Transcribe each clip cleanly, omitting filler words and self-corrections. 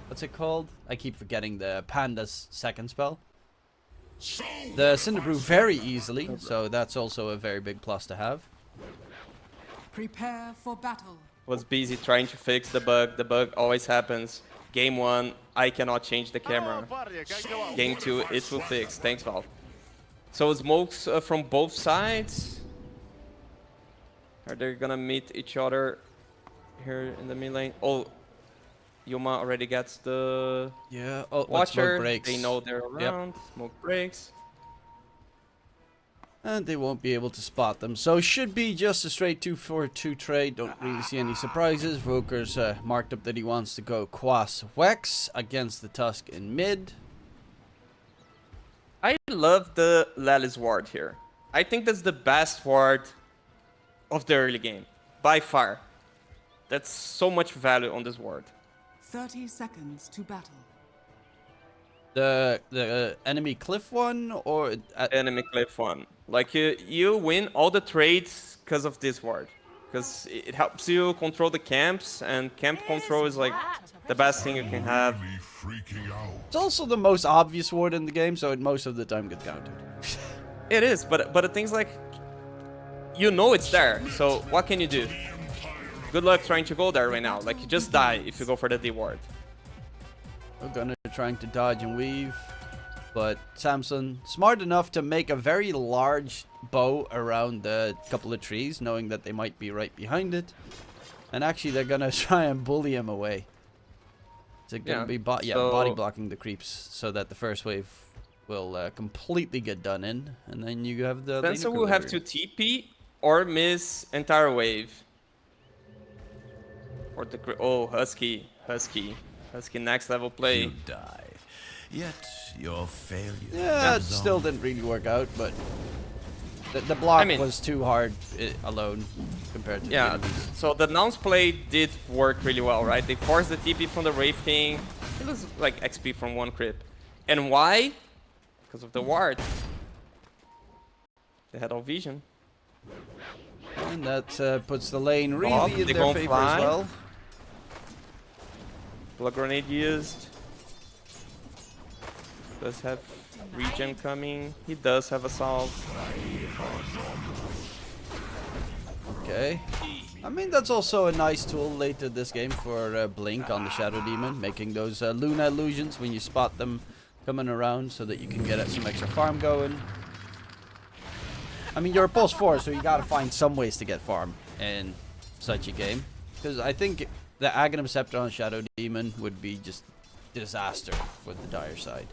what's it called? I keep forgetting the Panda's second spell. The Cinderbrew very easily, so that's also a very big plus to have. Prepare for battle. Was busy trying to fix the bug. The bug always happens. Game 1, I cannot change the camera. Game 2, it will fix. Thanks, Valve. So smokes from both sides. Are they gonna meet each other here in the mid lane? Oh, Yuma already gets the Watcher. Breaks. They know they're around. Yep. Smoke breaks. And they won't be able to spot them. So should be just a straight 2-4-2 trade. Don't really see any surprises. Roker's marked up that he wants to go Quas Wex against the Tusk in mid. I love the Lelis ward here. I think that's the best ward of the early game. By far. That's so much value on this ward. 30 seconds to battle. The enemy cliff one or enemy cliff one. Like you win all the trades because of this ward, because it helps you control the camps, and camp control is like the best thing you can have. It's also the most obvious ward in the game, so it most of the time gets countered. It is, but the thing's like, you know it's there, so what can you do? Good luck trying to go there right now. Like, you just die if you go for the D ward. Gunner trying to dodge and weave, but Samson smart enough to make a very large bow around the couple of trees, knowing that they might be right behind it. And actually they're gonna try and bully him away. It's gonna be body blocking the creeps so that the first wave will completely get done in, and then you have the Spencer will have to TP or miss entire wave. Or the Husky next level play. You die. Yet your failure. Yeah, it still didn't really work out, but the block was too hard alone compared to the enemies. So the nouns play did work really well, right? They forced the TP from the Wraith King. It was like XP from one crit. And why? Because of the ward. They had all vision. And that puts the lane really in their favor as well. Blood grenade used. Does have regen coming. He does have a salve. Okay. I mean, that's also a nice tool later this game for Blink on the Shadow Demon, making those Luna illusions when you spot them coming around so that you can get some extra farm going. I mean, you're a pulse 4, so you gotta find some ways to get farm in such a game. Because I think the Aghanim Scepter on Shadow Demon would be just disaster for the dire side.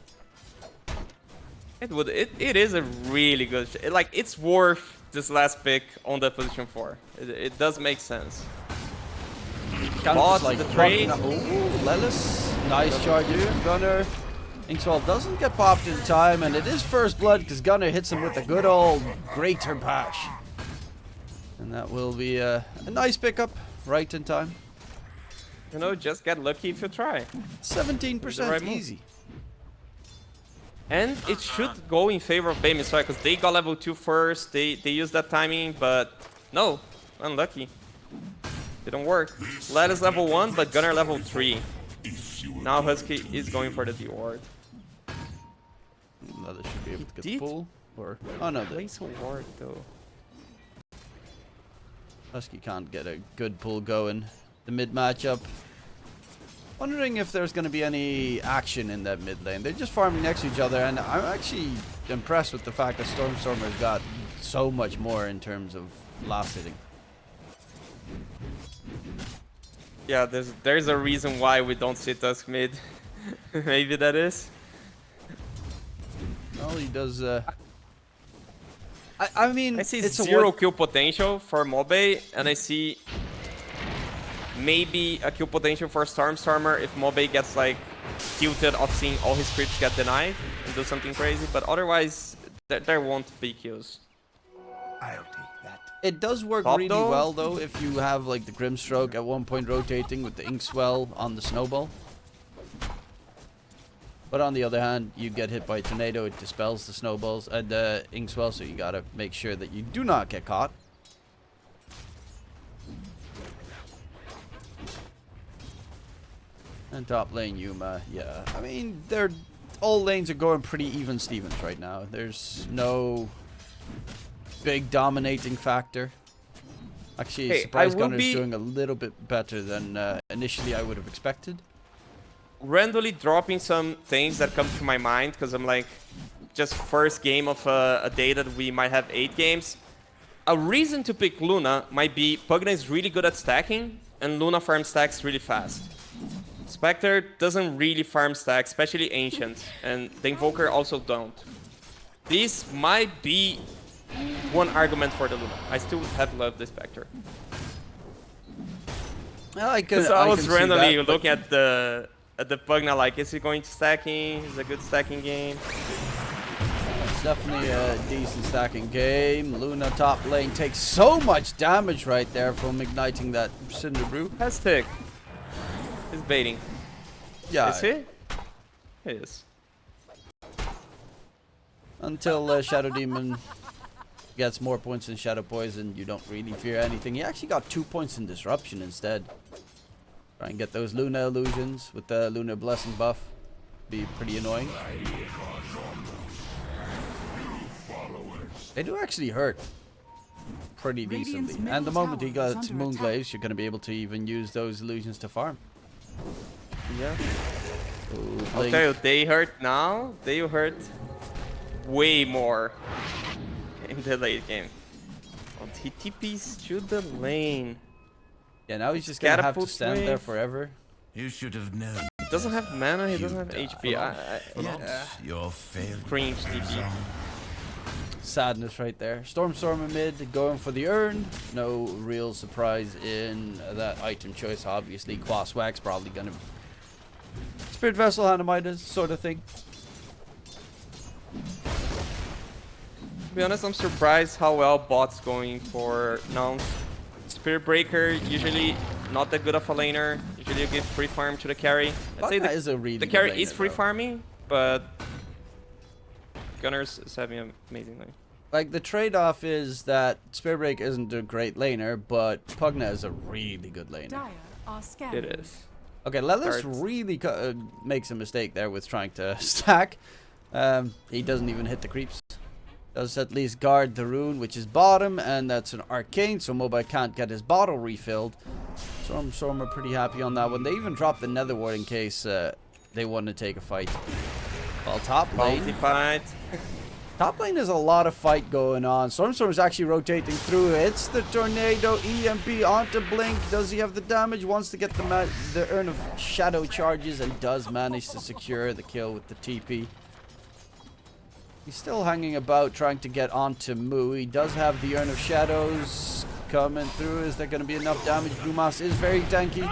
It is a really good like, it's worth this last pick on the position 4. It does make sense. Bot, like the trade. Lelis, nice charge here. Gunner. Inkswell doesn't get popped in time, and it is first blood because Gunner hits him with a good old Greater Bash. And that will be a nice pickup right in time. You know, just get lucky if you try. 17% easy. And it should go in favor of Bammysoy because they got level 2 first. They used that timing, but no, unlucky. Didn't work. Lelis level 1, but Gunner level 3. Now Husky is going for the D ward. Lelis should be able to get the pull. Or no, place a ward though. Husky can't get a good pull going. The mid matchup. Wondering if there's going to be any action in that mid lane. They're just farming next to each other, and I'm actually impressed with the fact that Stormstormer's got so much more in terms of last hitting. Yeah, there's a reason why we don't see Tusk mid. Maybe that is. Well, he does. I mean, I see zero kill potential for Mobe, and I see maybe a kill potential for Stormstormer if Mobe gets like tilted off seeing all his creeps get denied and do something crazy, but otherwise there won't be kills. I'll take that. It does work really well though if you have like the Grimstroke at one point rotating with the Inkswell on the Snowball. But on the other hand, you get hit by a tornado, it dispels the snowballs, the Inkswell, so you gotta make sure that you do not get caught. And top lane Yuma, yeah. I mean, all lanes are going pretty even Stevens right now. There's no big dominating factor. Actually, Hey, Surprise Gunner's doing a little bit better than initially I would have expected. Randomly dropping some things that come to my mind because I'm like, just first game of a day that we might have 8 games. A reason to pick Luna might be Pugna is really good at stacking, and Luna farm stacks really fast. Spectre doesn't really farm stack, especially Ancient, and the Invoker also don't. This might be one argument for the Luna. I still have loved the Spectre. Well, I was randomly looking at the Pugna like, is he going to stacking? Is it a good stacking game? It's definitely a decent stacking game. Luna top lane takes so much damage right there from igniting that Cinder Brew. Fantastic. He's baiting. Yeah. Is he? He is. Until Shadow Demon gets more points in Shadow Poison, you don't really fear anything. He actually got 2 points in Disruption instead. Try and get those Luna illusions with the Lunar Blessing buff. Be pretty annoying. They do actually hurt pretty decently. And the moment he got Moonglaves, you're going to be able to even use those illusions to farm. Yeah. Ooh, I'll tell you, they hurt now. They hurt way more in the late game. He TPs to the lane. Yeah, now he's just going to have to stand there forever. You should have known. He doesn't have mana, he doesn't have HP. Your failure. Cringe TP. Sadness right there. Stormstormer mid, going for the urn. No real surprise in that item choice, obviously. Quaswag's probably going to... Spirit Vessel, Hanamidas, sort of thing. To be honest, I'm surprised how well bot's going for nouns. Spirit Breaker, usually not that good of a laner. Usually you give free farm to the carry. I'd say the carry is free farming, but Gunners is having an amazing lane. Like, the trade-off is that Spirit Breaker isn't a great laner, but Pugna is a really good laner. Dire are scanning. It is. Okay, Lelis really makes a mistake there with trying to stack. He doesn't even hit the creeps. Does at least guard the rune, which is bottom, and that's an arcane, so Mobile can't get his bottle refilled. Storm are pretty happy on that one. They even dropped the Nether Ward in case they want to take a fight. Well, top lane. Top lane has a lot of fight going on. Storm is actually rotating through. It's the Tornado EMP onto Blink. Does he have the damage? Wants to get the Urn of Shadow charges and does manage to secure the kill with the TP. He's still hanging about trying to get onto Moo. He does have the Urn of Shadows coming through. Is there going to be enough damage? Brumas is very tanky.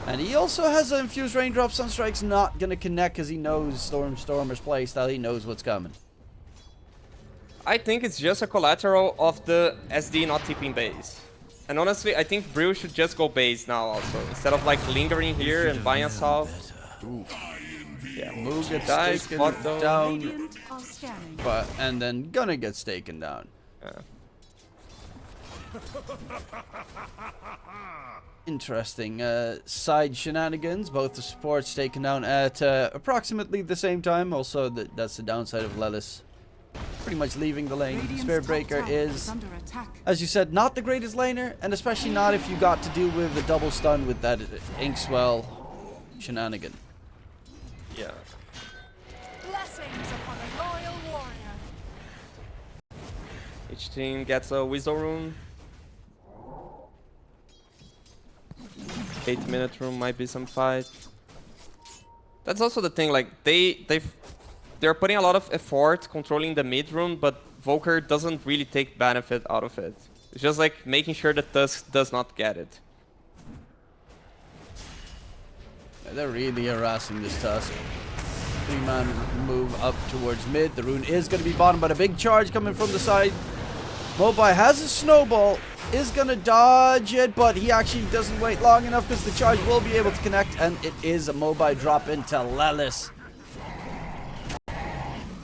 And he also has an Infused Raindrop. Sunstrike's not going to connect because he knows Stormer's playstyle. He knows what's coming. I think it's just a collateral of the SD not tipping base. And honestly, I think Brew should just go base now also. Instead of like lingering here and buying us off. Yeah, Moo gets taken down. And then gonna get taken down. Yeah. Interesting side shenanigans. Both the supports taken down at approximately the same time. Also, that's the downside of Lelis pretty much leaving the lane. Spirit Breaker is, as you said, not the greatest laner, and especially not if you got to deal with the double stun with that Inkswell shenanigan. Yeah. Blessings upon a loyal warrior. Each team gets a Whistle Rune. 8-minute rune might be some fight. That's also the thing, like they're putting a lot of effort controlling the mid rune, but Volker doesn't really take benefit out of it. It's just like making sure that Tusk does not get it. They're really harassing this Tusk. 3-man move up towards mid. The rune is going to be bottom, but a big charge coming from the side. Mobai has a snowball. Is going to dodge it, but he actually doesn't wait long enough because the charge will be able to connect, and it is a Mobai drop into Lelis.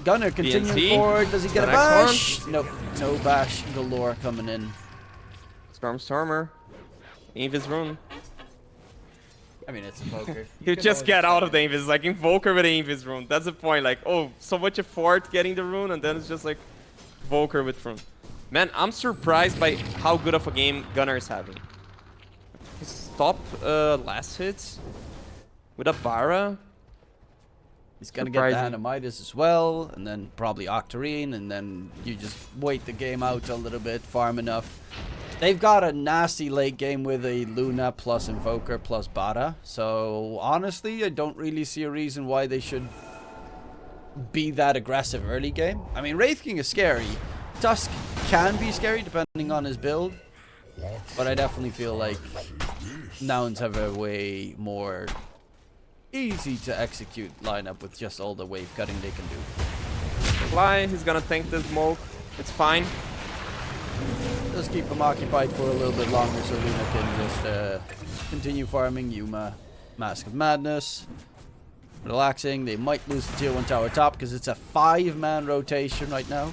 Gunner continuing forward. Does he get a bash? Nope. No bash galore coming in. Stormer. Invis rune. I mean, it's a poker. You just get out of the invis, like Invoker with the invis rune. That's the point. Like, oh, so much effort getting the rune, and then it's just like Invoker with rune. Man, I'm surprised by how good of a game Gunnar is having. His top last hits with a Bara. He's gonna get the Anamidas as well, and then probably Octarine, and then you just wait the game out a little bit, farm enough. They've got a nasty late game with a Luna plus Invoker plus Bada, so honestly, I don't really see a reason why they should be that aggressive early game. I mean, Wraith King is scary. Tusk can be scary depending on his build, but I definitely feel like Nouns have a way more easy to execute lineup with just all the wave cutting they can do. Fly, he's gonna tank the smoke. It's fine. Just keep them occupied for a little bit longer so Luna can just continue farming. Yuma, Mask of Madness. Relaxing. They might lose the tier 1 tower top because it's a 5-man rotation right now.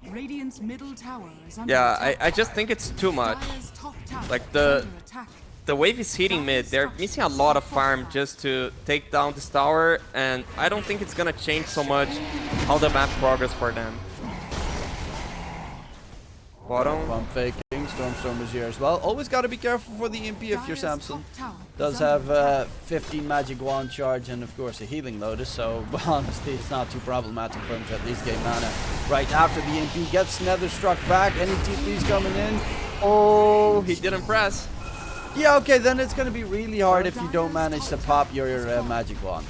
Radiant's middle tower is under Yeah, attack. I just think it's too much. Dire's top tower Like is under attack. the wave is hitting mid. They're missing a lot of farm just to take down this tower, and I don't think it's gonna change so much how the map progress for them. Bottom. Pump faking. Stormstorm is here as well. Always got to be careful for the EMP if you're Dire's Samson. top tower Does is under have attack. 15 magic wand charge and of course a healing lotus, so honestly it's not too problematic for him to at least gain mana. Right after the EMP gets nether struck back, any TP's coming in. Oh, he didn't press. Yeah, okay, then it's gonna be really hard if you don't manage to pop your magic wand.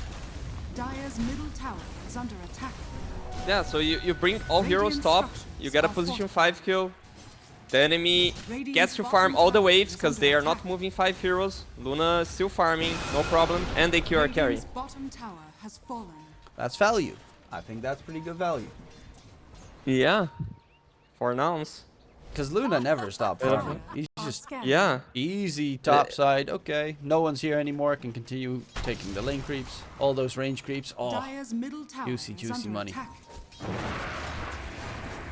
Dire's middle tower is under attack. Yeah, so you bring all heroes top, you get a position 5 kill. The enemy gets to farm all the waves because they are not moving 5 heroes. Luna is still farming, no problem, and they kill our carry. Radiant's bottom tower has fallen. That's value. I think that's pretty good value. Yeah, for nouns. Because Luna never stopped farming. He's just Yeah, easy top side. Okay, no one's here anymore. Can continue taking the lane creeps. All those range creeps. Oh, Dire's middle tower juicy, is juicy under money. attack.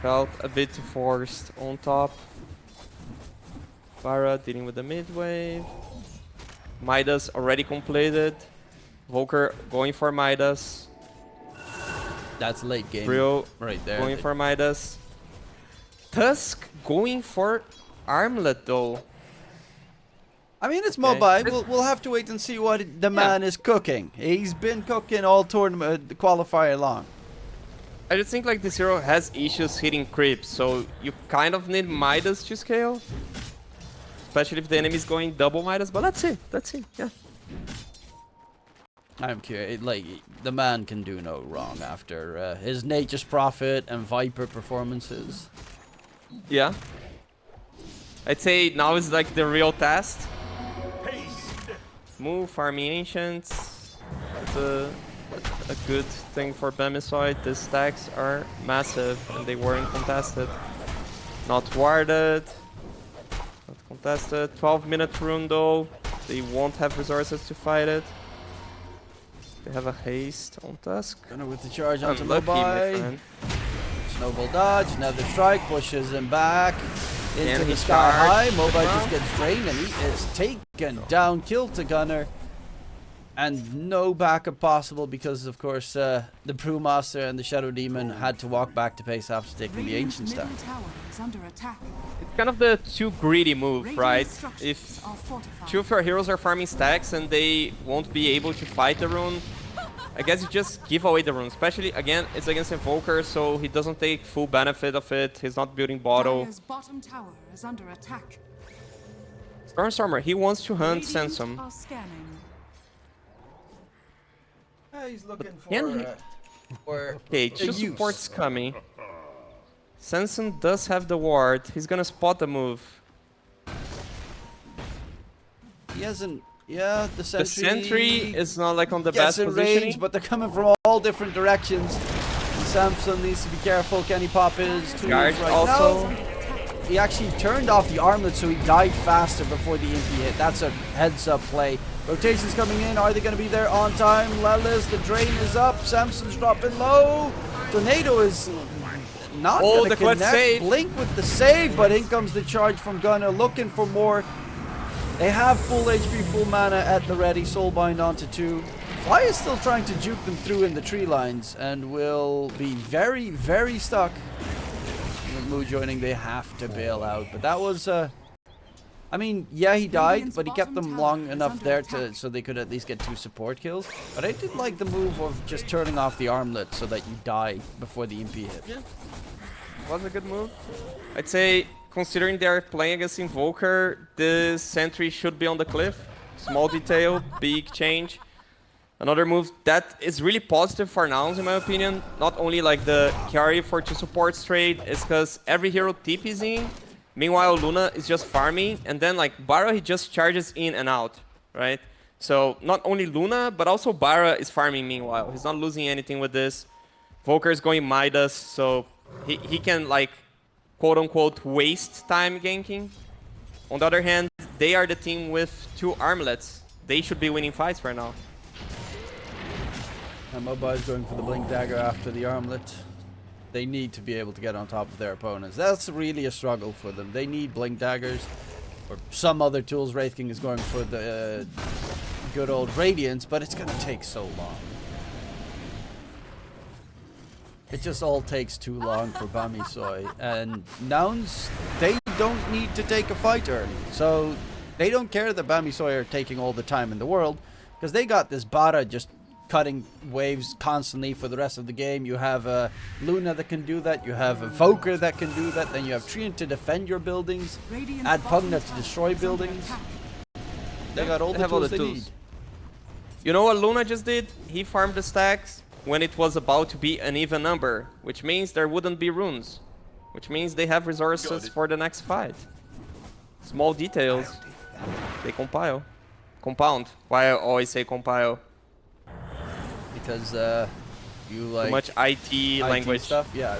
felt a bit forced on top. Bara dealing with the mid wave. Midas already completed. Volker going for Midas. that's late game. Rio right there. going for Midas. Tusk going for Armlet though. I mean, it's Okay. mobile. We'll have to wait and see what the man is cooking. He's been cooking all tournament, the qualifier long. I just think like this hero has issues hitting creeps, so you kind of need Midas to scale. Especially if the enemy is going double Midas, but let's see, yeah. I'm curious. Like, the man can do no wrong after his Nature's Prophet and Viper performances. Yeah. I'd say now is like the real test. Move, farming ancients. It's a good thing for Bammysoy. The stacks are massive and they weren't contested. Not warded. Not contested. 12-minute rune though. They won't have resources to fight it. They have a haste on Tusk. Gonna with the charge onto Unlucky, my Mobai. friend. Snowball dodge, another strike, pushes him back into And the he sky high. charged. Mobai Wow. just gets drained and he is taken down, killed to Gunner. And no backup possible because, of course, the Brewmaster and the Shadow Demon had to walk back to pace after taking the Radiant's Ancient Stack. middle tower is under attack. It's kind of the too greedy move, Radiant right? structures If are fortified. two of your heroes are farming stacks and they won't be able to fight the rune, I guess you just give away the rune. Especially, again, it's against Invoker, so he doesn't take full benefit of it. He's not building bottle. Dire's bottom tower is under attack. Stormstormer, he wants to hunt Radiant Sansom. are scanning. He's looking for, Okay, two use. supports coming. Sansom does have the ward. He's gonna spot the move. He hasn't. Yeah, the The sentry. sentry is not like on the gets best in positioning. range, but they're coming from all different directions. Samson needs to be careful. Can he pop his tools Guard right also. now? He actually turned off the armlet so he died faster before the EMP hit. That's a heads-up play. Rotations coming in. Are they going to be there on time? Lelis, the drain is up. Samson's dropping low. Tornado is not Oh, going the to clutch connect. save. Blink with the save, but in comes the charge from Gunner looking for more. They have full HP, full mana at the ready. Soulbind onto 2. Fly is still trying to juke them through in the tree lines and will be very, very stuck. With Moo joining, they have to bail out. But that was... I mean, yeah, he died, but he kept them long enough there so they could at least get 2 support kills. But I did like the move of just turning off the armlet so that you die before the MP hit. Yeah. Was a good move. I'd say, considering they're playing against Invoker, the sentry should be on the cliff. Small detail, big change. Another move that is really positive for nouns, in my opinion. Not only like the carry for 2 supports trade, is because every hero TPs in. Meanwhile, Luna is just farming, and then like Bara, he just charges in and out, right? So not only Luna, but also Bara is farming meanwhile. He's not losing anything with this. Volker is going Midas, so he can like quote-unquote waste time ganking. On the other hand, they are the team with 2 armlets. They should be winning fights right now. And Moba is going for the Blink Dagger after the armlet. They need to be able to get on top of their opponents. That's really a struggle for them. They need Blink Daggers or some other tools. Wraith King is going for the good old Radiance, but it's going to take so long. It just all takes too long for Bammysoy. And nouns, they don't need to take a fight early. So they don't care that Bammysoy are taking all the time in the world because they got this Bara just cutting waves constantly for the rest of the game. You have Luna that can do that. You have a Volker that can do that. Then you have Trian to defend your buildings. Add Pugna to destroy buildings. They got all the tools they need. You know what Luna just did? He farmed the stacks when it was about to be an even number, which means there wouldn't be runes, which means they have resources for the next fight. Small details. They compile. Compound. Why I always say compile. Because you like too much IT language stuff. Yeah.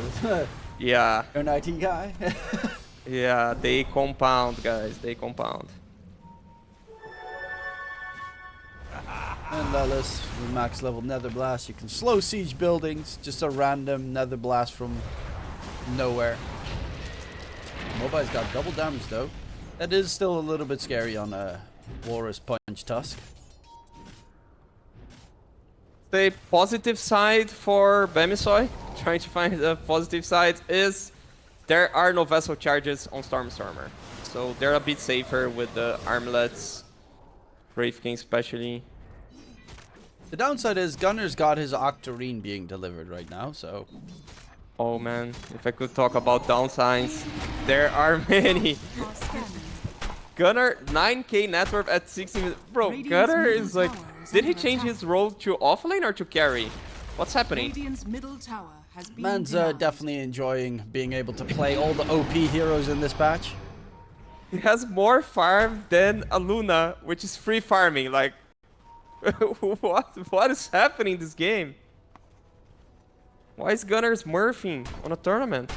Yeah. You're an IT guy. Yeah, they compound, guys. They compound. And Lelis with max level Nether Blast. You can slow siege buildings. Just a random Nether Blast from nowhere. Mobile's got double damage though. That is still a little bit scary on a Walrus Punch Tusk. The positive side for Bammysoy, trying to find the positive side, is there are no vessel charges on Stormstormer. So they're a bit safer with the armlets, Wraith King especially. The downside is Gunner's got his Octarine being delivered right now, so... Oh man, if I could talk about downsides, there are many. Gunner, 9k net worth at 16. Bro, Gunner is like... Did he change his role to offlane or to carry? What's happening? Middle tower has been Man's definitely enjoying being able to play all the OP heroes in this patch. He has more farm than a Luna, which is free farming. Like, what is happening in this game? Why is Gunner smurfing on a tournament?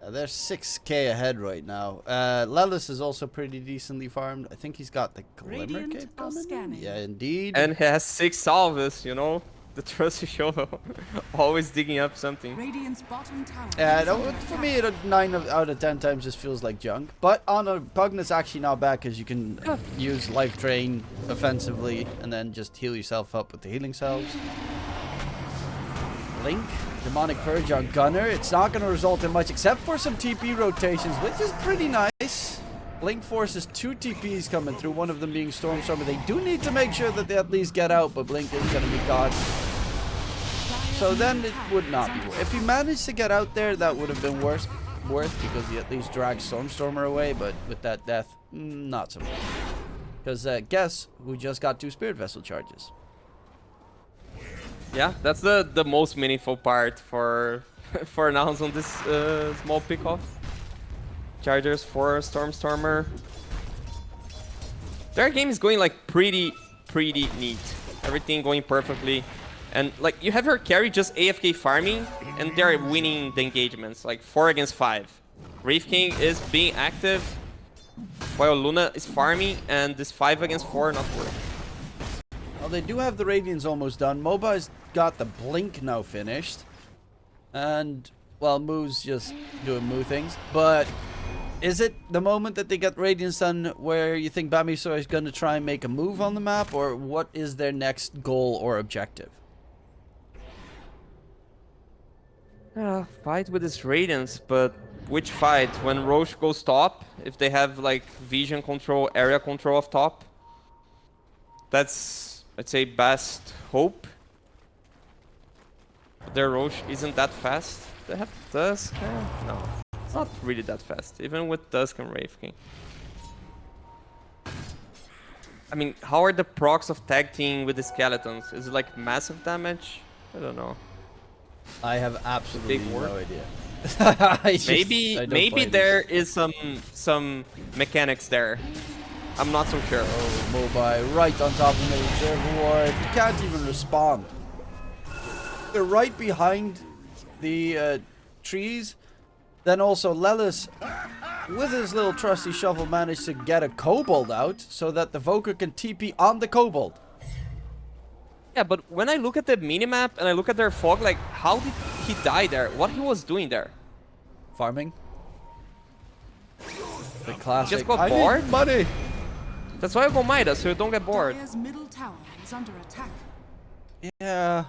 They're 6k ahead right now. Lelis is also pretty decently farmed. I think he's got the Glimmer Cape coming. Yeah, indeed. And he has 6 salves, you know? The trusty show. Always digging up something. Yeah, for me, 9 out of 10 times just feels like junk. But on a Pugna's actually not bad because you can use Life Drain offensively and then just heal yourself up with the healing cells. Link, Demonic Purge on Gunner. It's not going to result in much except for some TP rotations, which is pretty nice. Blink forces 2 TPs coming through, one of them being Stormstormer. They do need to make sure that they at least get out, but Blink is going to be God. So then it would not be worth. If he managed to get out there, that would have been worth because he at least dragged Stormstormer away, but with that death, not so much. Because guess who just got 2 Spirit Vessel charges? Yeah, that's the most meaningful part for nouns on this small pickoff. Chargers for Stormstormer. Their game is going like pretty neat. Everything going perfectly. And like you have your carry just AFK farming and they're winning the engagements, like 4 against 5. Wraith King is being active while Luna is farming and this 5 against 4 not working. Well, they do have the Radiance almost done. Moba's got the Blink now finished. And, well, Moo's just doing Moo things. But Is it the moment that they get Radiance done where you think Bammysoy is going to try and make a move on the map, or what is their next goal or objective? Fight with his Radiance, but which fight? When Roche goes top, if they have like vision control, area control of top, that's, I'd say, best hope. But their Roche isn't that fast. They have Dusk? No, it's not really that fast, even with Dusk and Wraith King. I mean, how are the procs of tag team with the skeletons? Is it like massive damage? I don't know. I have absolutely Big no word. idea. Maybe there is some mechanics there. I'm not so sure. Oh, Mobai right on top of the reservoir. You can't even respond. They're right behind the trees. Then also Lelis, with his little trusty shovel, managed to get a kobold out so that the Voker can TP on the kobold. Yeah, but when I look at the minimap and I look at their fog, like, how did he die there? What he was doing there? Farming. The classic. Just got I bored? need money. That's why I go Midas, so you don't get bored. Dire's middle tower is under attack. Yeah.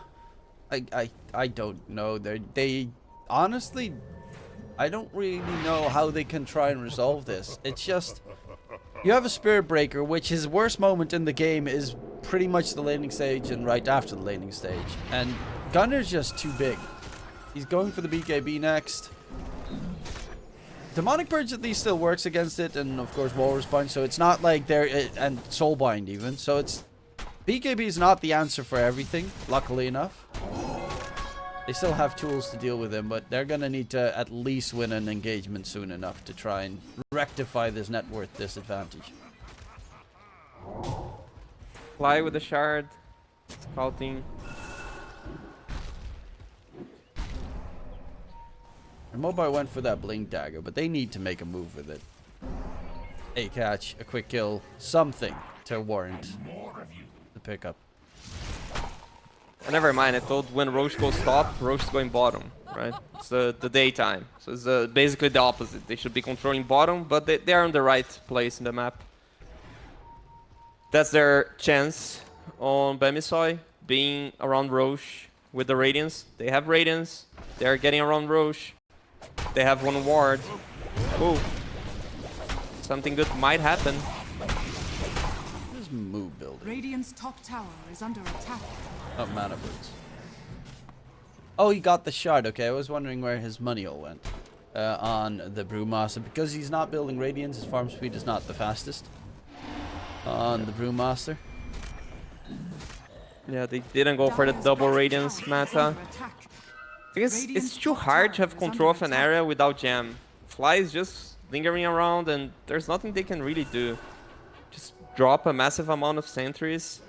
I don't know. They honestly, I don't really know how they can try and resolve this. It's just, you have a Spirit Breaker, which his worst moment in the game is pretty much the laning stage and right after the laning stage. And Gunner's just too big. He's going for the BKB next. Demonic Purge at least still works against it, and of course Walrus Punch, so it's not like they're, and Soulbind even, so it's, BKB is not the answer for everything, luckily enough. They still have tools to deal with him, but they're gonna need to at least win an engagement soon enough to try and rectify this net worth disadvantage. Fly with the shard. Scouting. And Mobile went for that Blink Dagger, but they need to make a move with it. A catch, a quick kill, something to warrant the pickup. Never mind, I thought when Roche goes top, Roche is going bottom, right? It's the daytime. So it's basically the opposite. They should be controlling bottom, but they are in the right place in the map. That's their chance on Bammysoy, being around Roche with the Radiance. They have Radiance, they're getting around Roche. They have one ward. Oh, something good might happen. This move building. Radiant's top tower is under attack. Oh, mana boots. Oh, he got the shard. Okay, I was wondering where his money all went. On the Brewmaster. Because he's not building Radiance, his farm speed is not the fastest. On the Brewmaster. Yeah, they didn't go for the double Radiance meta. I think it's too hard to have control of an area without jam. Fly is just lingering around and there's nothing they can really do. Just drop a massive amount of sentries.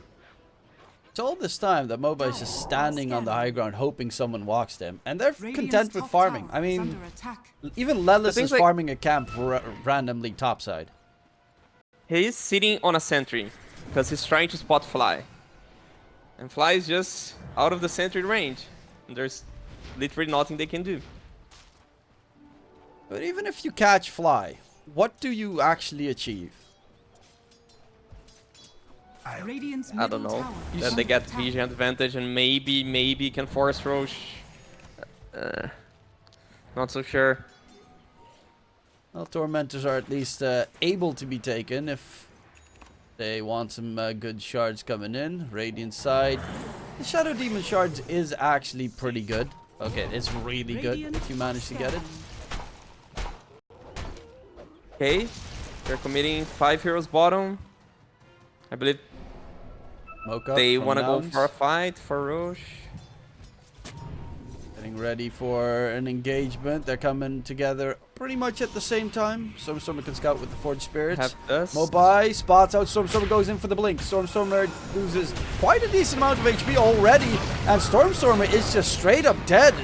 It's all this time that Moba is just standing on the high ground hoping someone walks them. And they're content with farming. I mean, even Lelis is farming a camp randomly topside. He's sitting on a sentry because he's trying to spot Fly. And Fly is just out of the sentry range. And there's literally nothing they can do. But even if you catch Fly, what do you actually achieve? I don't know. Then they get vision advantage and maybe can force Roche. Not so sure. Well, Tormentors are at least able to be taken if they want some good shards coming in. Radiant side. The Shadow Demon shards is actually pretty good. Okay, it's really good if you manage to get it. Okay, they're committing 5 heroes bottom. I believe Mocha they want to go nouns. for a fight for Roche. Getting ready for an engagement. They're coming together pretty much at the same time. Stormstormer can scout with the Forged Spirits. Have us. Mobai spots out Stormstormer, goes in for the blink. Stormstormer loses quite a decent amount of HP already. And Stormstormer is just straight up dead.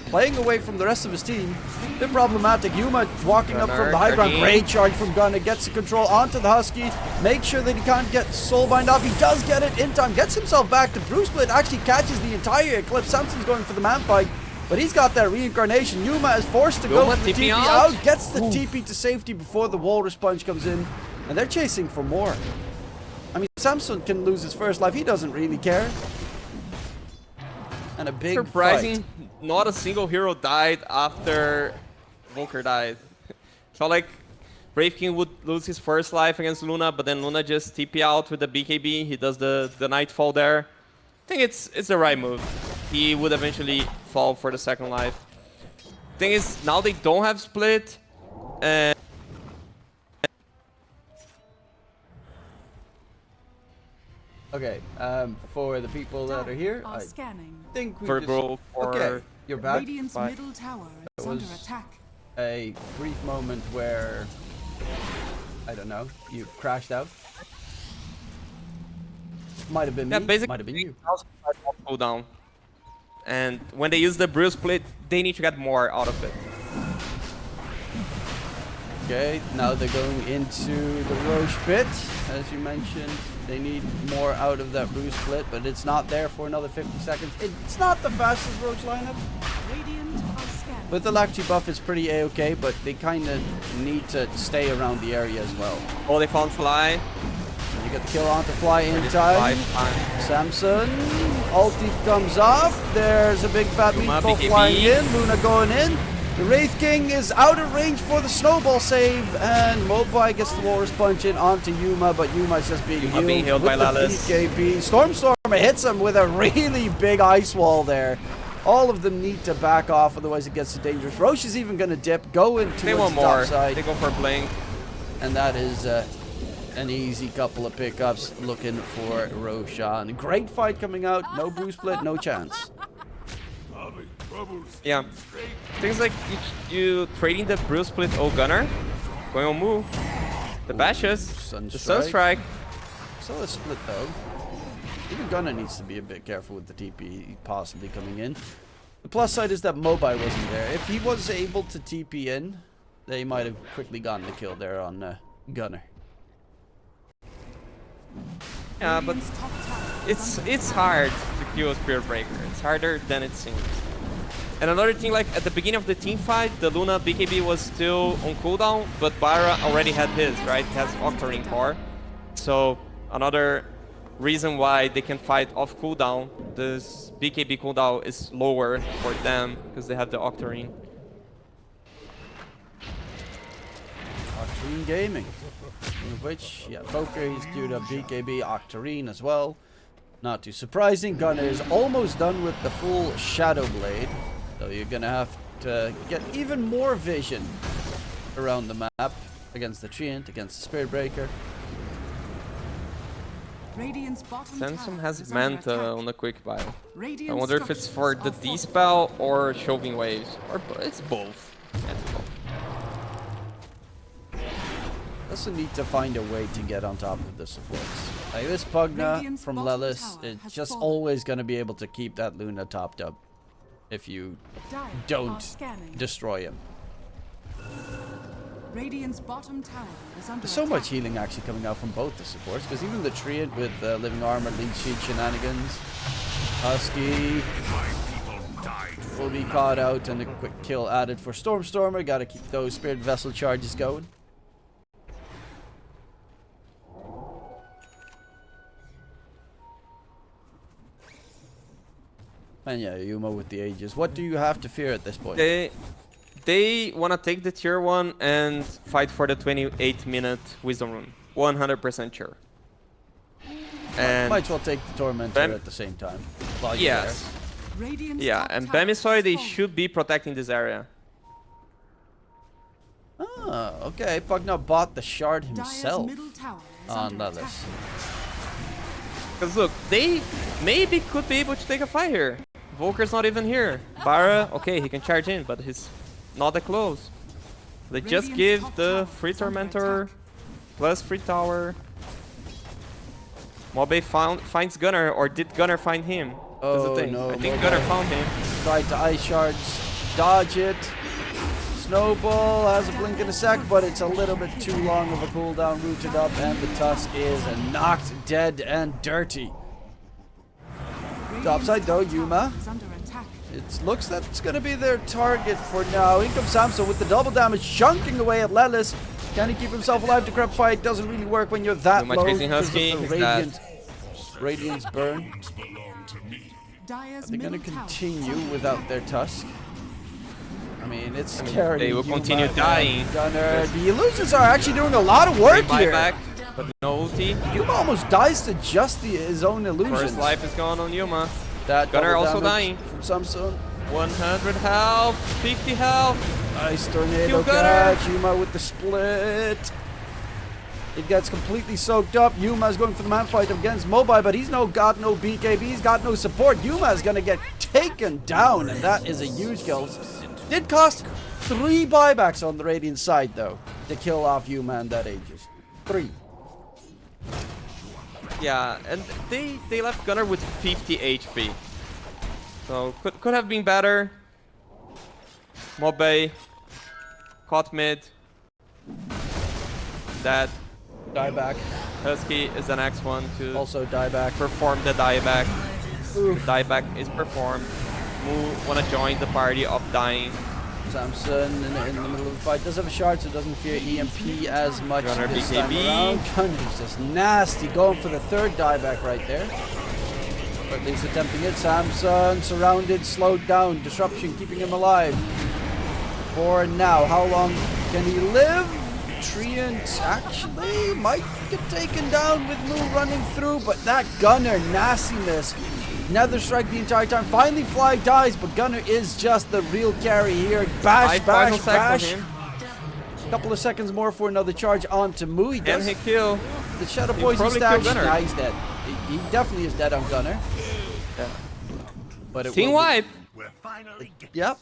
Playing away from the rest of his team. Bit problematic. Yuma walking up from the high ground. Great charge from Gunner. Gets the control onto the Husky. Make sure that he can't get Soulbind off. He does get it in time. Gets himself back. The Bruce Split actually catches the entire Eclipse. Samson's going for the man fight. But he's got that reincarnation. Yuma is forced to go Yuma for the TP TP out. out. Gets the TP to safety before the walrus punch comes in. And they're chasing for more. I mean, Samson can lose his first life. He doesn't really care. And a big Surprising, fight. not a single hero died after Volker died. Felt like Brave King would lose his first life against Luna, but then Luna just TP out with the BKB. He does the Nightfall there. I think it's the right move. He would eventually fall for the second life. Thing is, now they don't have split. And Okay, for the people that are here, I scanning. think we for just... growth, Okay, you're back. Radiant's Bye. middle tower is That under was- attack. A brief moment where, I don't know, you crashed out. Might have been yeah, me, basically, might have been you. cooldown. And when they use the Brew Split, they need to get more out of it. Okay, now they're going into the Roche pit, as you mentioned. They need more out of that Brew Split, but it's not there for another 50 seconds. It's not the fastest Roche lineup. Radiant are scanning. With the Lacti buff, it's pretty a-okay, but they kind of need to stay around the area as well. Oh, they found Fly. And you get the kill on to fly in time. 5 times. Samson, ulti comes off. There's a big fat Yuma, meatball BKB. flying in. Luna going in. The Wraith King is out of range for the snowball save, and Mobai gets the Walrus punch in onto Yuma, but Yuma's just being Yuma being healed with by the Lallis. BKB. Stormstormer hits him with a really big ice wall there. All of them need to back off, otherwise it gets too dangerous. Roche is even going to dip, go into They the want top more. side, They go for Blink. and that is an easy couple of pickups looking for Roshan. Great fight coming out, no Brew Split, no chance. Yeah. Things like you trading the Brew Split O Gunner, going on move. The bashes, the Sunstrike. Still a split though. Even Gunner needs to be a bit careful with the TP possibly coming in. The plus side is that Mobai wasn't there. If he was able to TP in, they might have quickly gotten the kill there on Gunner. Yeah, but Radiant's top tower is under it's hard to kill a Spirit Breaker. It's harder than it seems. And another thing, like at the beginning of the team fight, the Luna BKB was still on cooldown, but Byra already had his, right? He has Octarine core. So another reason why they can fight off cooldown, this BKB cooldown is lower for them because they have the Octarine. Octarine Gaming. Which, yeah, Poker is due to BKB Octarine as well. Not too surprising. Gunner is almost done with the full Shadow Blade. So you're gonna have to get even more vision around the map against the Treant, against the Spirit Breaker. Radiant's bottom Sansom tower has is under Manta attack. on a quick buy. I Radiant wonder if it's for structures the are D-Spell or Shoving Waves. Or it's both. Yeah, it's both. Also need to find a way to get on top of the supports. Like this Pugna Radiant's from bottom Lelis, tower it's has just fallen. always gonna be able to keep that Luna topped up if you Dire are don't scanning. destroy him. Radiant's bottom tower is under There's so attack. much healing actually coming out from both the supports, because even the Treant with Living Armor, Lead Sheet shenanigans, Husky will be caught out and a quick kill added for Stormstormer. Gotta keep those Spirit Vessel charges going. And yeah, Yuma with the Aegis. What do you have to fear at this point? They want to take the tier 1 and fight for the 28-minute Wisdom Rune. 100% sure. And Might as well take the Tormentor Bam- at the same time. While you're yes. Radiant's Yeah, top and tower Bammysoy, has they fallen. should be protecting this area. there. Ah, okay. Pugna bought the shard Dire's himself middle tower is on under Lelis. attack. Because look, they maybe could be able to take a fight here. Volker's not even here. Bara, okay, he can charge in, but he's not that close. They just Radiant's give top the tower free is under Tormentor attack. plus free tower. Mobe finds Gunner, or did Gunner find him? That's the Oh, thing. no, I think Mobe. Gunner found him. Tried to Ice Shards, dodge it. Snowball has a blink in a sec, but it's a little bit too long of a cooldown, rooted up, and the Tusk is knocked dead and dirty. Radiant's Topside though, top tower Yuma. is under attack. It looks that it's going to be their target for now. In comes Samson with the double damage, chunking away at Lelis. Can he keep himself alive? The crab fight doesn't really work when you're that Too much low facing because of Husky. the He's dead. Radiance burn. Dire's They're going to middle tower continue is under without attack. their tusk. I mean, it's scary. They will continue dying. Gunner. The illusions are actually doing a lot of work here. Buyback, but no ulti. Yuma almost dies to just his own illusions. First life is gone on Yuma. That Gunner double also damage dying. from Samson. 100 health, 50 health. Nice tornado Kill Gunner. catch. Yuma with the split. It gets completely soaked up. Yuma is going for the man fight against Mobai, but he's got no BKB. He's got no support. Yuma is going to get taken down, and that is a huge kill. Did cost 3 buybacks on the Radiant side, though, to kill off Yuma and that Aegis. 3. Yeah, and they left Gunner with 50 HP. So could have been better. Mobay. Caught mid. Dead. Dieback. Husky is the next one to Also dieback. perform the dieback. The dieback is performed. Mu wanna join the party of dying. Samson in the middle of the fight does have a shard, so doesn't fear EMP as much Gunner this BKB. time around. Gunner's just nasty, going for the 3rd dieback right there. Or at least attempting it. Samson surrounded, slowed down. Disruption keeping him alive. For now, how long can he live? Treant actually might get taken down with Mu running through, but that Gunner nastiness. Nether strike the entire time. Finally, Fly dies, but Gunner is just the real carry here. Bash, 5 final bash, seconds bash. on him. Couple of seconds more for another charge onto Mu. He And does. he kill. The Shadow He'll Poison probably kill stash. Gunner. Nah, he's dead. He definitely is dead on Gunner. But it Team will be- wipe. Yep.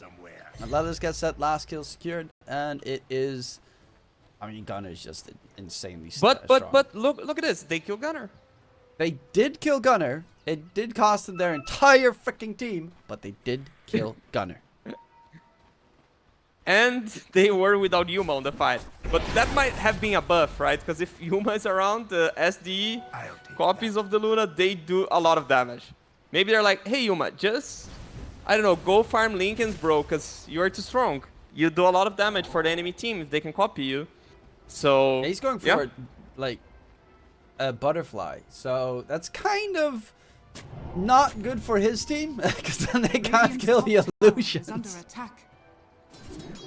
And let us get that last kill secured, and it is. I mean, Gunner is just insanely strong. But look at this. They kill Gunner. They did kill Gunner. It did cost them their entire freaking team, but they did kill Gunner. And they were without Yuma on the fight. But that might have been a buff, right? Because if Yuma is around, the SDE copies of the Luna, they do a lot of damage. Maybe they're like, hey Yuma, just, I don't know, go farm Lincolns, bro, because you're too strong. You do a lot of damage for the enemy team if they can copy you. So He's going for yeah. like a butterfly, so that's kind of not good for his team because then they can't Radiant's kill top the tower is under illusions. attack.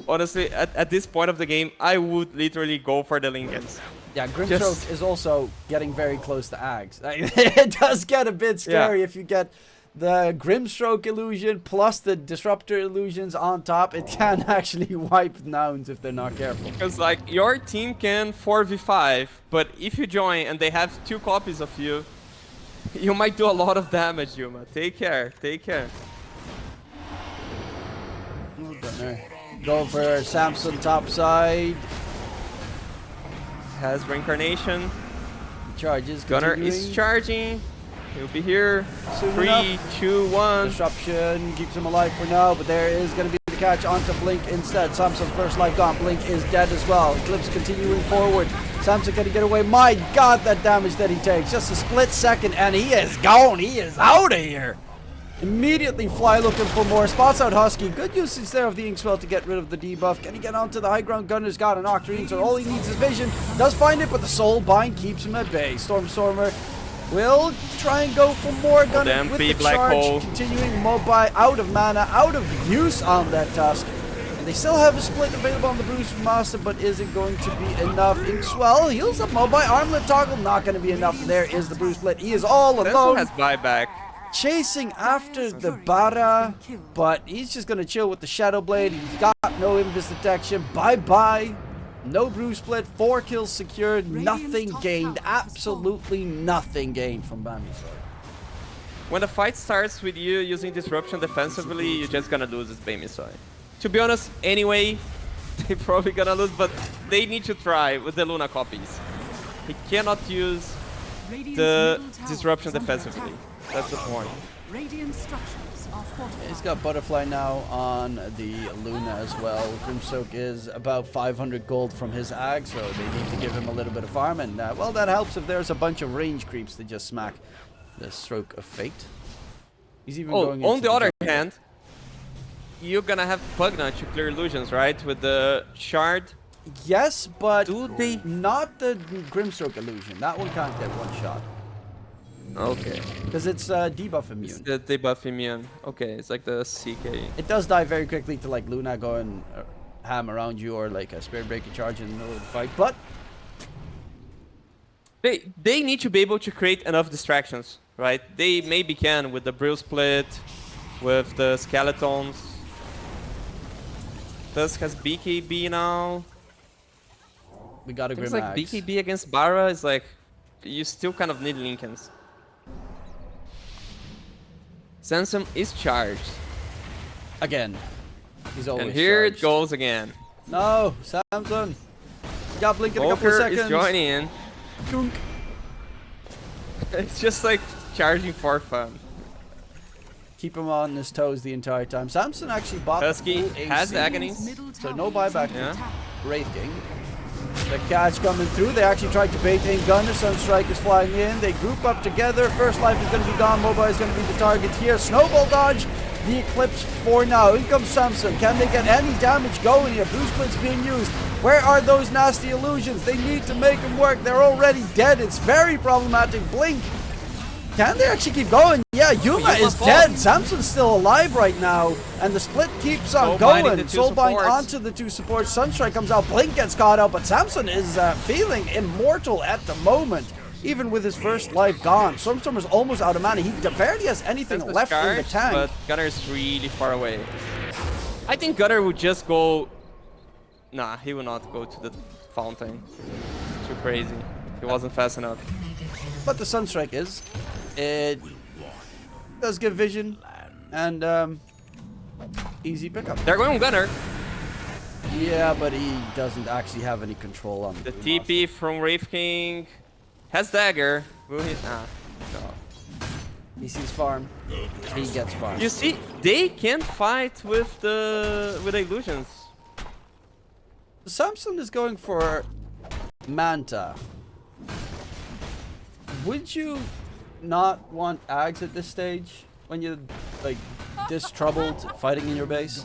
Honestly, at this point of the game, I would literally go for the Lincolns. Yeah, Grimstroke Just- is also getting very close to Ags. It does get a bit scary if you get the Grimstroke illusion plus the Disruptor illusions on top. It can actually wipe nouns if they're not careful. Because like your team can 4v5, but if you join and they have 2 copies of you, you might do a lot of damage, Yuma. Take care, take care. Gunner. Go for Samson top side. Has reincarnation. Charges. Gunner is continuing. charging. He'll be here. Soon 3, enough. 2, 1. Disruption keeps him alive for now, but there is going to be the catch onto Blink instead. Samson first life gone. Blink is dead as well. Eclipse continuing forward. Samson going to get away. My God, that damage that he takes. Just a split second, and he is gone. He is out of here. Immediately Fly looking for more. Spots out Husky. Good usage there of the Inkswell to get rid of the debuff. Can he get onto the high ground? Gunner's got an Octarine, so all he needs is vision. Does find it, but the Soul Bind keeps him at bay. Stormstormer will try and go for more. Gunner damn with big the black charge. hole. Continuing Mobai out of mana, out of use on that Tusk. And they still have a split available on the Bruce Master, but isn't going to be enough. Inkswell heals up Mobai. Armlet toggle, not going to be enough. There is the Bruce split. He is all This one alone. has buyback. Chasing after the Bara, but he's just going to chill with the Shadow Blade. He's got no Invis detection. Bye-bye. No Bruce split. 4 kills secured. Nothing gained. Absolutely nothing gained from Bammysoy. When the fight starts with you using disruption defensively, you're just gonna lose as Bammysoy. To be honest, anyway, they're probably gonna lose, but they need to try with the Luna copies. He cannot use Radiant's the middle tower disruption is under defensively. attack. That's the point. Radiant structures are fortified. He's got Butterfly now on the Luna as well. Grimsoak is about 500 gold from his Ag, so they need to give him a little bit of farm. And, well, that helps if there's a bunch of range creeps to just smack the Stroke of Fate. He's even going On into the other jungle. hand, you're gonna have Pugna to clear illusions, right? With the shard. Yes, but Do they? not the Grimstroke illusion. That one can't get one shot. Okay. Because it's debuff It's immune. the debuff immune. Okay, it's like the CK. It does die very quickly to like Luna going ham around you or like a Spirit Breaker charge in the middle of the fight. But They need to be able to create enough distractions, right? They maybe can with the Brill Split, with the Skeletons. Tusk has BKB now. we got a Things Grim like Axe. BKB against Bara is like, you still kind of need Lincolns. Sansom is charged. Again. He's always And here charged. it goes again. No, Samson. Got Blink in a couple of Volker seconds. is joining in. Dunk. It's just like charging for fun. Keep him on his toes the entire time. Samson actually bought Husky the full has AC. agonies. Middle So tower no is buyback under Yeah. attack. Wraith King. The catch coming through. They actually tried to bait in Gunner. Sunstrike is flying in. They group up together. First Life is going to be gone. Mobile is going to be the target here. Snowball dodge. The Eclipse for now. In comes Samson. Can they get any damage going here? Blue Split's being used. Where are those nasty illusions? They need to make them work. They're already dead. It's very problematic. Blink. Can they actually keep going? Yeah, Yuma is dead. Samson's still alive right now. And the split keeps on Soulbinding going. the two Soulbind supports. onto the two supports. Sunstrike comes out. Blink gets caught out. But Samson is feeling immortal at the moment. Even with his first life gone. Stormstormer's almost out of mana. He barely has anything Has the left in the scars, tank. But Gunner is really far away. I think Gunner would just go... Nah, he will not go to the fountain. It's too crazy. He wasn't fast enough. But the Sunstrike is. It does give vision. And easy pickup. They're going Gunner. Yeah, but he doesn't actually have any control on The TP from Wraith King has dagger. Will he? Ah, no. He sees farm. He gets farm. You see, they can fight with the illusions. Samson is going for Manta. Would you not want Ags at this stage when you're like this troubled fighting in your base?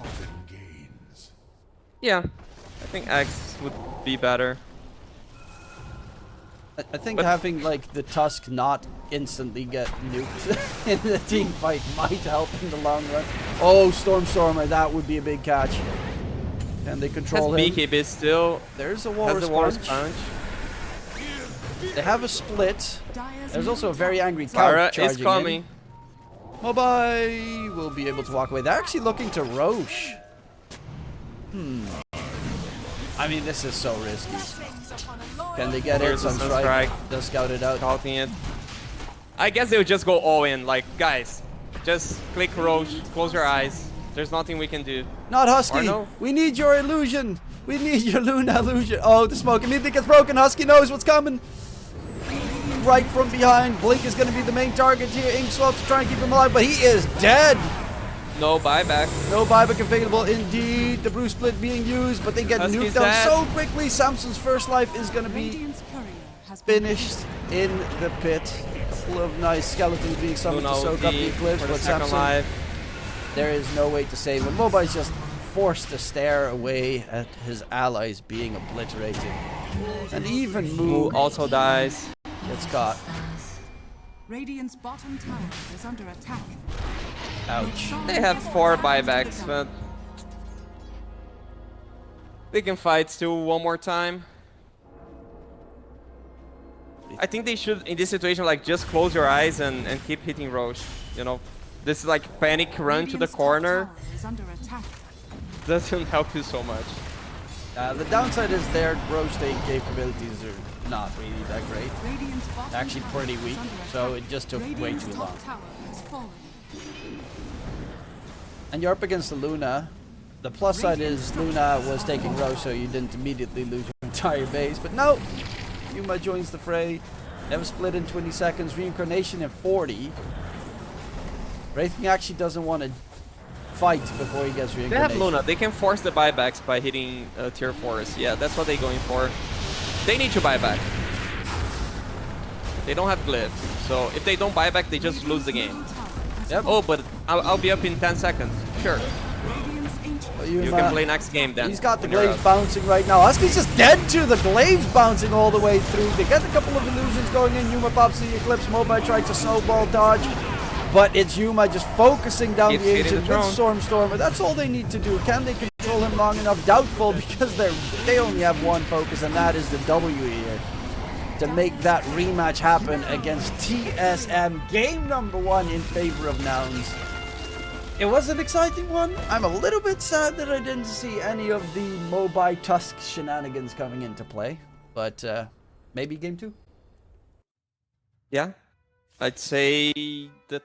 Yeah, I think Axe would be better. I think But- having like the Tusk not instantly get nuked in the team fight might help in the long run. Oh, Stormstormer, that would be a big catch. Can they Has control him? BKB still. There's a Has Walrus the Walrus Punch. Punch. They have a split. Dyer's There's also a middle very tower angry is Tara Count charging is coming. in. Mobile will be able to walk away. They're actually looking to Roche. I mean, this is so risky. Blessings upon a loyal Can they get it? Here's the Sunstrike Sunstrike. does scout it out. Scouting it. I guess they would just go all in. Like, guys, just click Roche, close your eyes. There's nothing we can do. Not Husky. Or no. We need your illusion. We need your Luna illusion. Oh, the smoke immediately gets broken. Husky knows what's coming. Right from behind. Blink is going to be the main target here. Inkswell to try and keep him alive, but he is dead. No buyback. No buyback available indeed. The Bruce Split being used, but they get Husky's nuked down dead. so quickly. Samson's first life is going to be Radiant's courier has been finished in the pit. A couple of nice skeletons being summoned Luna to soak up the ulti eclipse, for the but second Samson, life. there is no way to save him. Mobile is just forced to stare away at his allies being obliterated. And even Who Moo also dies. gets caught. Radiant's bottom tower is under attack. Ouch. They have 4 buybacks, but they can fight still one more time. I think they should, in this situation, like just close your eyes and keep hitting Roche. You know, this is like panic run to the Radiant's top corner. tower is under attack. Doesn't help you so much. The downside is their rotating capabilities are not really that great. Radiant's bottom Actually tower pretty is weak, under so attack. it just took way Radiant's too top long. tower has fallen. And you're up against the Luna. The plus side is Luna was taking Roche, so you didn't immediately lose your entire base. But no, Yuma joins the fray. They have a split in 20 seconds, reincarnation in 40. Wraith King actually doesn't want to fight before he gets They have reincarnation. Luna. They can force the buybacks by hitting tier 4s. Yeah, that's what they're going for. They need to buy back. They don't have glyph. So if they don't buy back, they just lose the game. Yep. Oh, but I'll be up in 10 seconds. Sure. Radiant's You can play next game then. He's got the when you're glaives out. bouncing right now. Husky's just dead to the glaives bouncing all the way through. They get a couple of illusions going in. Yuma pops the Eclipse. Mobile tries to snowball dodge. But it's Yuma just focusing down Keeps the hitting Ancient the with throne. Stormstormer. That's all they need to do. Can they control him long enough? Doubtful, because they only have one focus, and that is the W here. To make that rematch happen against TSM. Game number 1 in favor of Nouns. It was an exciting one. I'm a little bit sad that I didn't see any of the Mobai Tusk shenanigans coming into play. But maybe game 2. Yeah. I'd say the